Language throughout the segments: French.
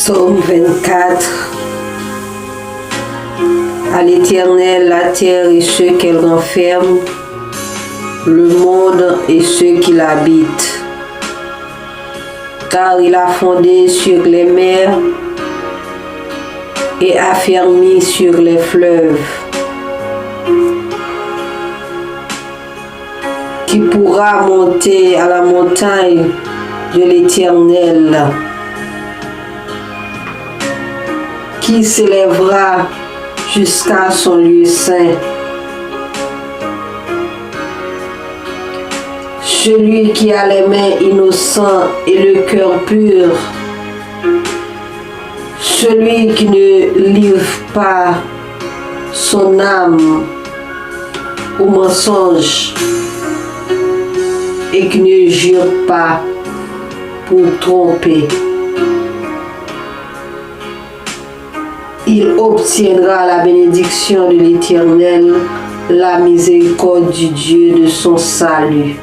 Psaume 24. À l'Éternel la terre et ceux qu'elle renferme, le monde et ceux qui l'habitent. Car il a fondé sur les mers et affermi sur les fleuves. Qui pourra monter à la montagne de l'Éternel? Qui s'élèvera jusqu'à son lieu saint? Celui qui a les mains innocentes et le cœur pur, celui qui ne livre pas son âme au mensonge et qui ne jure pas pour tromper. Il obtiendra la bénédiction de l'Éternel, la miséricorde du Dieu de son salut.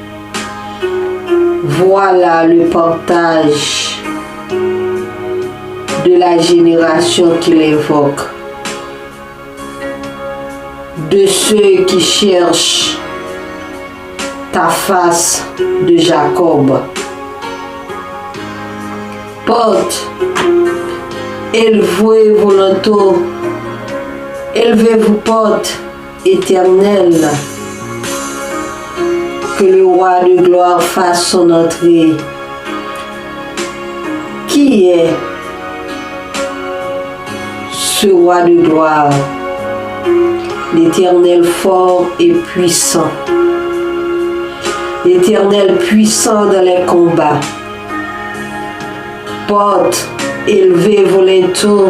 Voilà le partage de la génération qu'il évoque, de ceux qui cherchent ta face de Jacob. Porte, élevez-vous longtemps, élevez-vous porte éternelle, que le roi de gloire fasse son entrée. Qui est ce roi de gloire? L'Éternel fort et puissant, l'Éternel puissant dans les combats. Portes, élevez vos linteaux,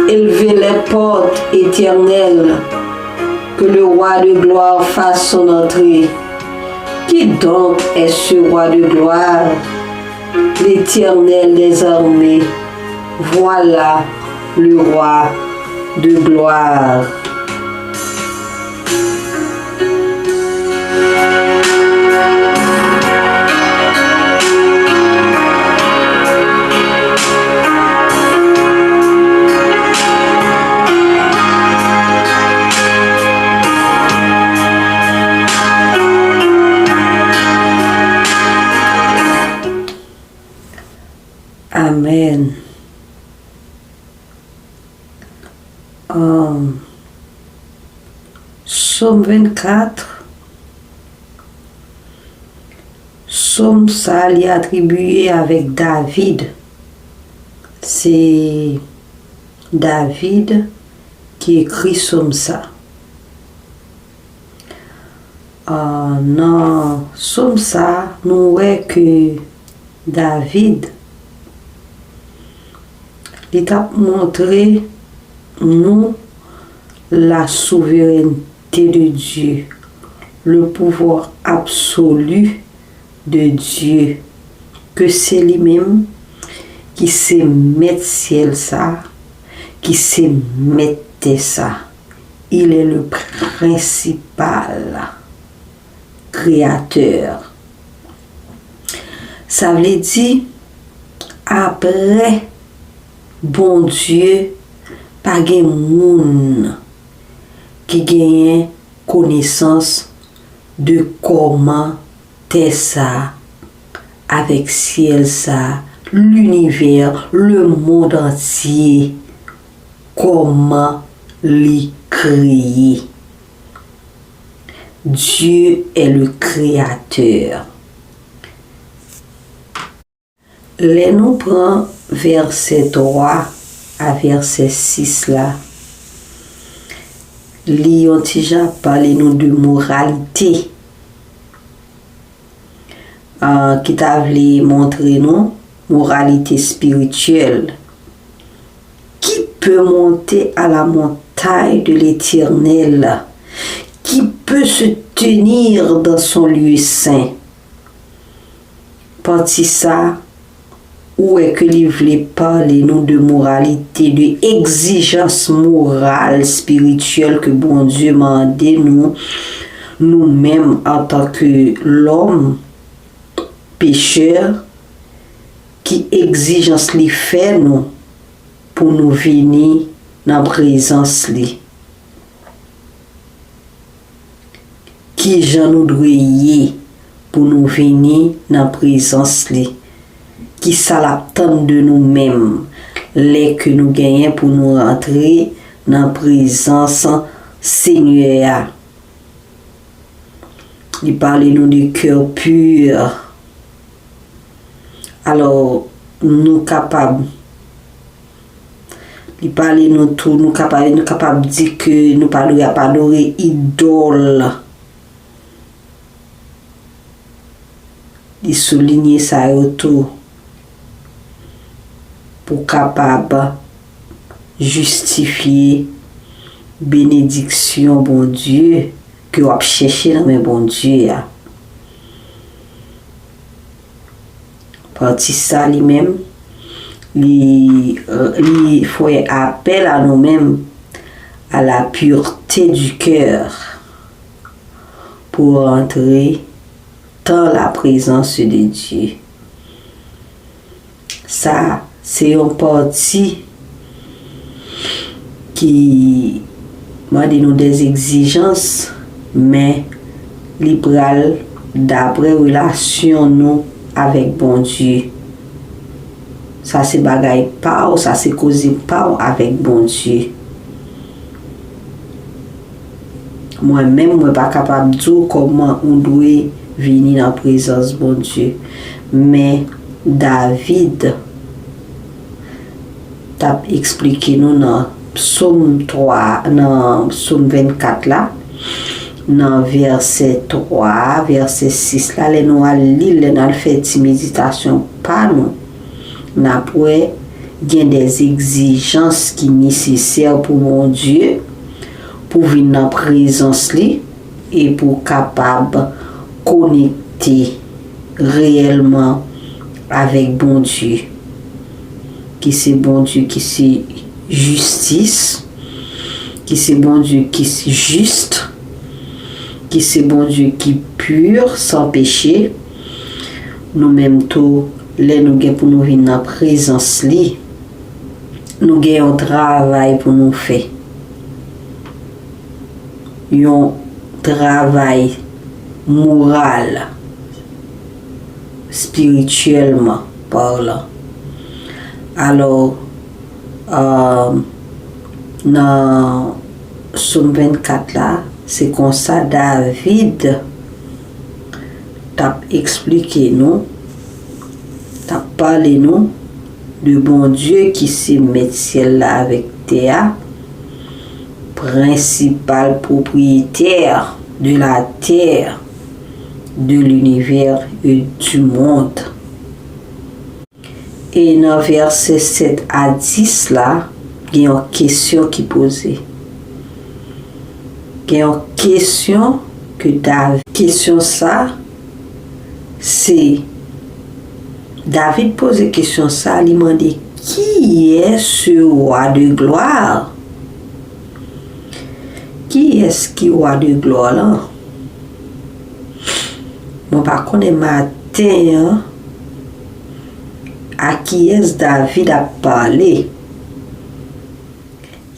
élevez les portes éternelles, que le roi de gloire fasse son entrée. Qui donc est ce roi de gloire? L'Éternel des armées. Voilà le roi de gloire. Amen. Psaume 24. Psaume ça l'est attribué avec David. C'est David qui écrit psaume ça. Non, psaume ça, nous voyons que David il a montré nous la souveraineté de Dieu, le pouvoir absolu de Dieu, que c'est lui-même qui sait mettre ciel ça, qui sait mettre ça. Il est le principal créateur. Ça veut dire après bon Dieu, pas de monde qui gagne connaissance de comment t'es ça, avec ciel ça, l'univers, le monde entier, comment l'y créer. Dieu est le créateur. Les nous prend verset 3 à verset 6 là. Lion déjà parlé nous de moralité. Qui t'a voulu montrer nous moralité spirituelle. Qui peut monter à la montagne de l'Éternel? Qui peut se tenir dans son lieu saint? Parti ça, où est que il voulait parler nous de moralité, de exigence morale, spirituelle que bon Dieu m'a demandé nous-mêmes en tant que l'homme pécheur qui exigence li fait nous pour nous venir dans la présence li. Qui j'en nous doit pour nous venir dans la présence li. Qui ça l'attend de nous-mêmes les que nous gagnons pour nous rentrer dans la présence Seigneur. Il parle nous de cœur pur. Alors, nous capables. Il parle nous tout, nous capables de dire que nous pas adorer idole. Il souligne ça autour pour capable justifier bénédiction bon Dieu que vous cherchez dans mes bon Dieu. Parti ça lui-même, il faut appel à nous-mêmes à la pureté du cœur pour entrer dans la présence de Dieu. Ça, c'est une partie qui m'a dit nous des exigences, mais libéral d'après relation nous avec bon Dieu. Ça c'est bagaille pas ou ça c'est causé pas avec bon Dieu. Moi-même, je ne suis pas capable de dire comment on doit venir dans la présence de bon Dieu. Mais David t'a expliqué nous dans Psaume 3, dans Psaume 24 là, dans verset 3, verset 6 là, nous allons faire une méditation par nous. Nous avons des exigences qui sont nécessaires pour mon Dieu, pour venir dans la présence li, et pour capable connecter réellement avec bon Dieu. Qui c'est bon Dieu, qui c'est justice, qui c'est bon Dieu, qui c'est juste, qui c'est bon Dieu, qui est pur, sans péché. Nous-mêmes tout, les nous gagnons pour nous venir dans la présence li, nous gagnons un travail pour nous faire. Un travail moral, spirituellement parlant. Alors, dans Psaume 24 là, c'est comme ça David t'a expliqué nous, t'a parlé nous de bon Dieu qui s'est met ciel là avec terre, principal propriétaire de la terre, de l'univers et du monde. Et dans verset 7 à 10 là, il y a une question qui est posée. Il y a une question que David. Question ça, c'est David pose la question ça, il demande qui est ce roi de gloire? Qui est-ce qui est roi de gloire là? Moi par contre matin à qui est-ce David a parlé?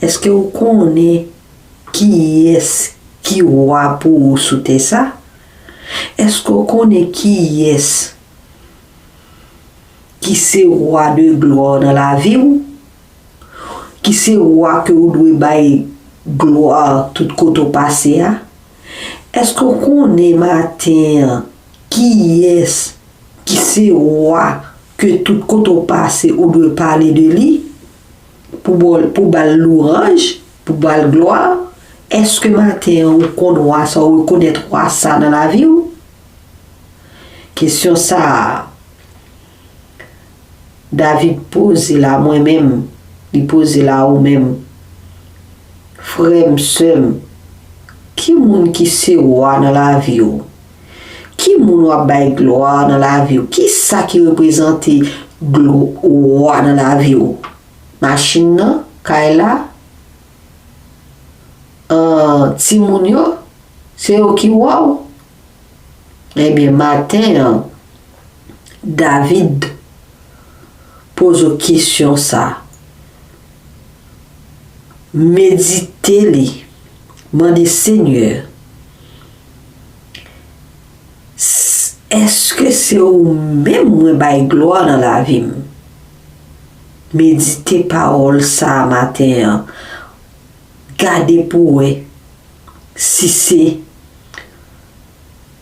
Est-ce que vous connaissez qui est-ce qui est roi pour soutenir ça? Est-ce que vous connaissez qui est-ce qui c'est roi de gloire dans la vie? Qui c'est roi que vous devez bailler gloire tout côté passé? Est-ce que vous connaissez matin qui est-ce qui c'est roi que tout côté passé ou doit parler de lui pour bal louange, pour bal gloire? Est-ce que matin on connaît ça ou connaître ça dans la vie? Question ça David pose là moi-même, il pose là ou même frère seul, qui moun qui c'est roi dans la vie? Qui moun a bail gloire dans la vie? Qui ça qui représente roi dans la vie? Machine, Kaila, Timounio, c'est eux qui roi? Eh bien, matin, David pose aux questions ça. Méditez-les. Demandez Seigneur. Est-ce que c'est au même moi bail gloire dans la vie? Méditez parole ça matin. Gardez pour eux. Si c'est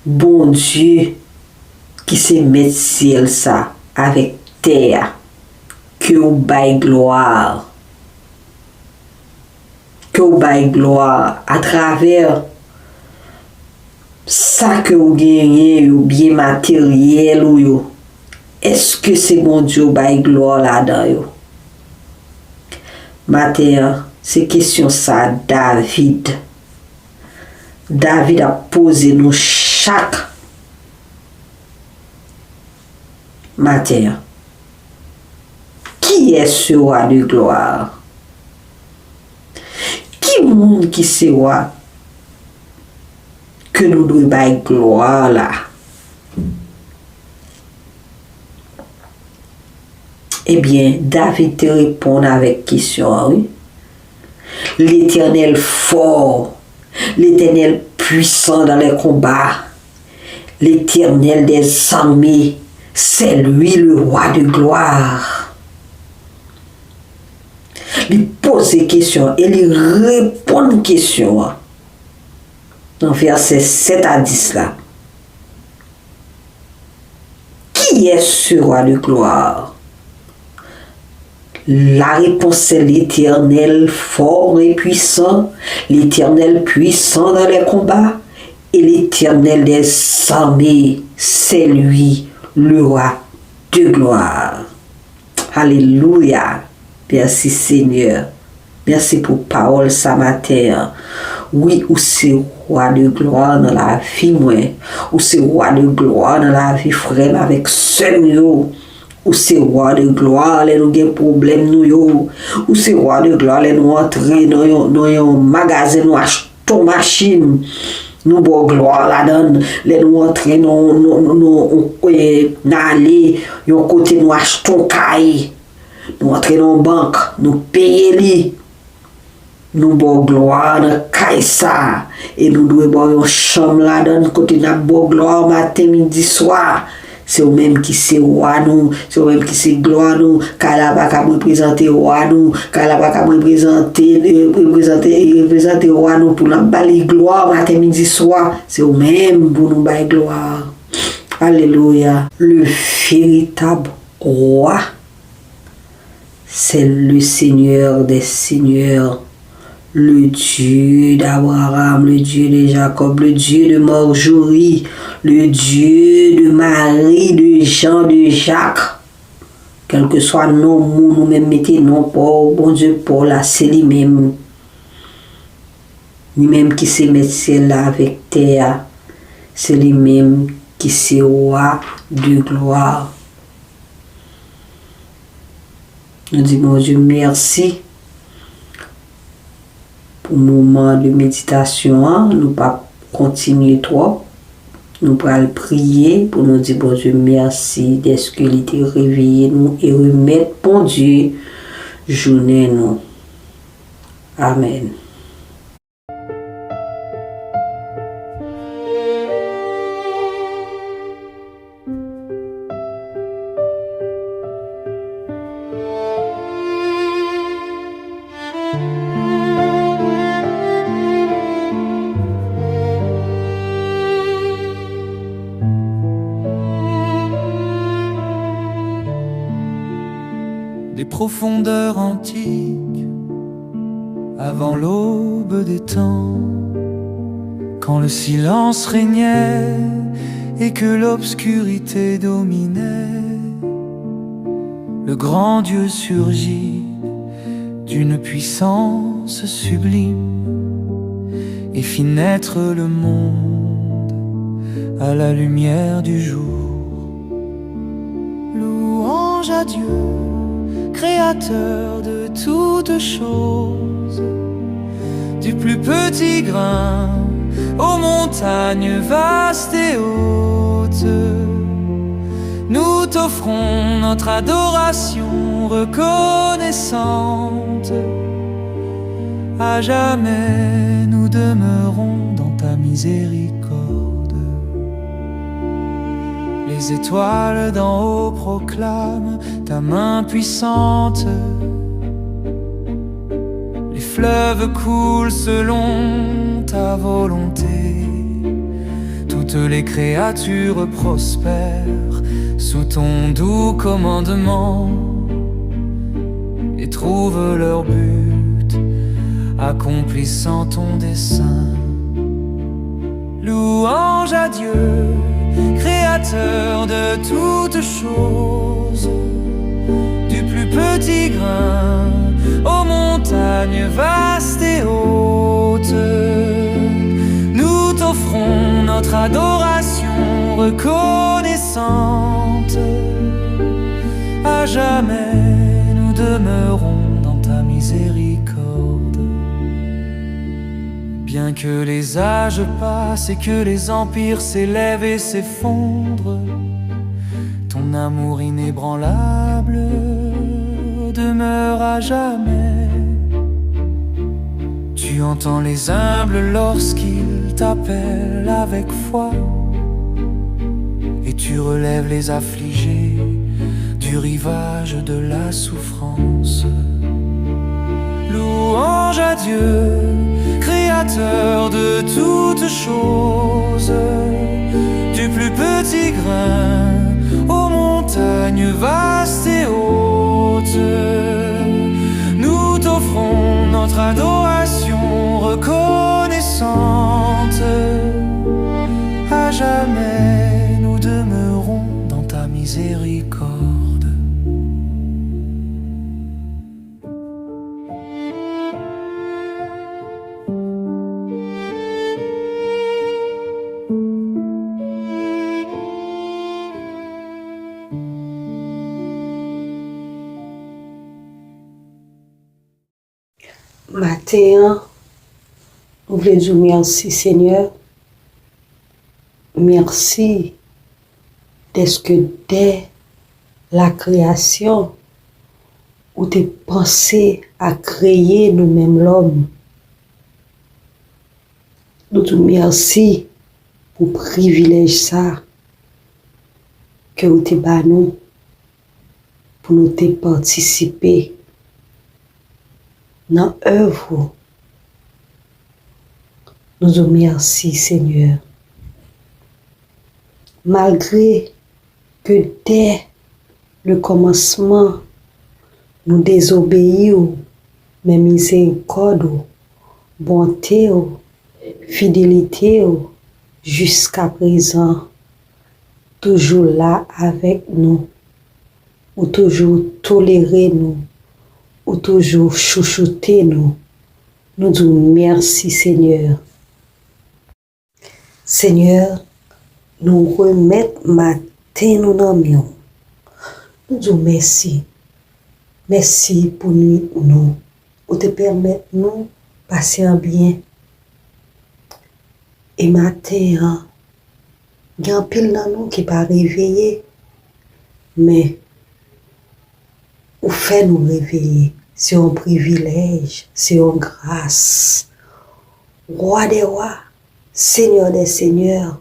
bon Dieu qui se met ciel ça avec terre, que vous bail gloire. Que vous bail gloire à travers ça que vous gagnez ou bien matériel ou yo. Est-ce que c'est bon Dieu bail gloire là-dedans? Matin, c'est question ça, David. David a posé nous chaque matin. Qui est ce roi de gloire? Qui monde qui c'est roi que nous devons bailler gloire là? Eh bien, David te répond avec question, oui. L'Éternel fort, l'Éternel puissant dans les combats, l'Éternel des armées, c'est lui le roi de gloire. Il pose des questions et il répond aux questions. Dans verset 7 à 10 là. Qui est ce roi de gloire? La réponse c'est l'Éternel fort et puissant, l'Éternel puissant dans les combats, et l'Éternel des armées, c'est lui, le roi de gloire. Alléluia. Merci Seigneur. Merci pour parole ce matin. Oui, ou c'est roi de gloire dans la vie, moi. Ou c'est roi de gloire dans la vie, frère, avec sœur. Ou c'est roi de gloire, les nous avons problème nous yo. Ou c'est roi de gloire, les nous entrer dans un magasin, nous achetons machine. Nous avons gloire là-dedans, les nous entrer dans aller, yon côté nous achetons caille. Nous entrer dans banque, nous payer li. Nous avons gloire dans caille ça. Et nous devons avoir une chambre là-dedans, côté nous avons gloire matin, midi, soir. C'est eux même qui c'est roi nous, c'est eux même qui c'est gloire nous, car là pas qu'à représenter roi nous, car là pas qu'à représenter roi nous pour nous bailler gloire matin midi soir, c'est eux même pour nous bailler gloire. Alléluia. Le véritable roi, c'est le Seigneur des seigneurs. Le Dieu d'Abraham, le Dieu de Jacob, le Dieu de Marjorie, le Dieu de Marie, de Jean, de Jacques. Quel que soit nos mots, nous-mêmes mettons non pour bon Dieu pour là, c'est lui-même. Lui-même qui se met ciel là avec terre. C'est lui-même qui se roi de gloire. Nous disons, mon Dieu, merci. Pour le moment de méditation, nous pas continuer trop. Nous allons prier pour nous dire, bon Dieu, merci d'être que il était réveillé nous et remettre, bon Dieu, journée nous. Amen. Des profondeurs antiques, avant l'aube des temps, quand le silence régnait et que l'obscurité dominait, le grand Dieu surgit d'une puissance sublime et fit naître le monde à la lumière du jour. Louange à Dieu, créateur de toutes choses, du plus petit grain aux montagnes vastes et hautes. nous t'offrons notre adoration reconnaissante. À jamais nous demeurons dans ta miséricorde. Les étoiles d'en haut proclament ta main puissante. Les fleuves coulent selon ta volonté. Toutes les créatures prospèrent sous ton doux commandement et trouvent leur but, accomplissant ton dessein. Louange à Dieu, créateur de toutes choses, du plus petit grain aux montagnes vastes et hautes. Nous t'offrons notre adoration reconnaissante. À jamais nous demeurons dans ta miséricorde. Bien que les âges passent et que les empires s'élèvent et s'effondrent, ton amour inébranlable demeure à jamais. Tu entends les humbles lorsqu'ils t'appellent avec foi, et tu relèves les affligés du rivage de la souffrance. Louange à Dieu, créateur de toutes choses, du plus petit grain aux montagnes vastes et hautes. Nous t'offrons notre adoration reconnaissante. À jamais nous demeurons dans ta miséricorde. Matin, nous voulons dire merci Seigneur. Merci parce que dès la création, où tu pensé à créer nous-mêmes l'homme. Nous te merci pour le privilège ça que vous te ba nous pour nous te participer dans l'œuvre. Nous te merci Seigneur. Malgré que dès le commencement, nous désobéissons, mais miséricorde, bonté, fidélité, jusqu'à présent, toujours là avec nous, ou toujours toléré nous, ou toujours chouchouté nous. Nous disons merci Seigneur. Seigneur, nous remettons matin nous dans nous. Nous disons merci. Merci pour nous, pour te permettre nous passer en bien. Et matin, il y a un pile dans nous qui pas réveillé, mais ou fait nous réveiller. C'est un privilège, c'est une grâce. Roi des rois, Seigneur des seigneurs,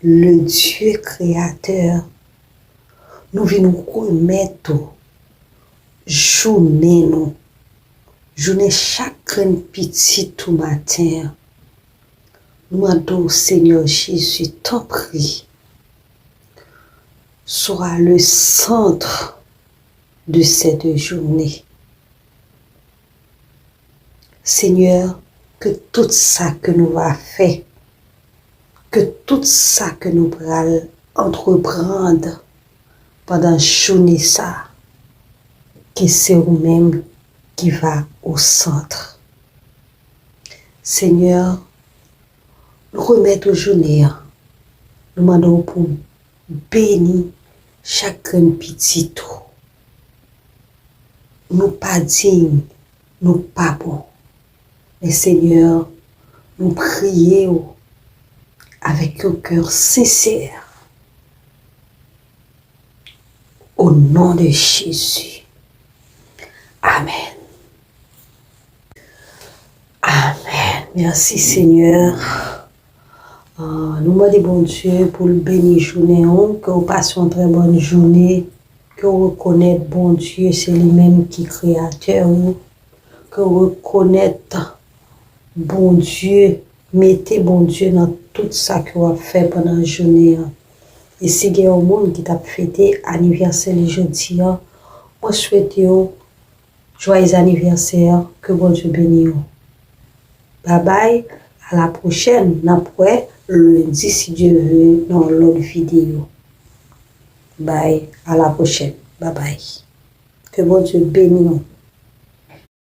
le Dieu créateur, nous venons remettre journée chaque petit tout matin. Nous demandons au Seigneur Jésus, t'en prie, soit le centre de cette journée. Seigneur, que tout ça que nous va faire, que tout ça que nous allons entreprendre pendant la journée ça, que c'est vous-même qui va au centre. Seigneur, nous remettons aux journées, nous demandons pour bénir chacun petit tout. Nous pas dignes, nous pas bons. Mais Seigneur, nous prions avec un cœur sincère Au nom de Jésus. Amen. Amen. Merci Seigneur. Nous demandons bon Dieu pour le bénir journée, que vous passez une très bonne journée, que vous reconnaissez bon Dieu, c'est lui-même qui est créateur, que vous reconnaissez bon Dieu, mettez bon Dieu dans tout ça que vous avez fait pendant la journée. Et si il y a un monde qui t'a fêté anniversaire le jeudi, moi je souhaite un joyeux anniversaire, que bon Dieu bénisse. Bye bye, à la prochaine, après lundi si Dieu veut, dans l'autre vidéo. Bye, à la prochaine. Bye bye. Que bon Dieu bénisse.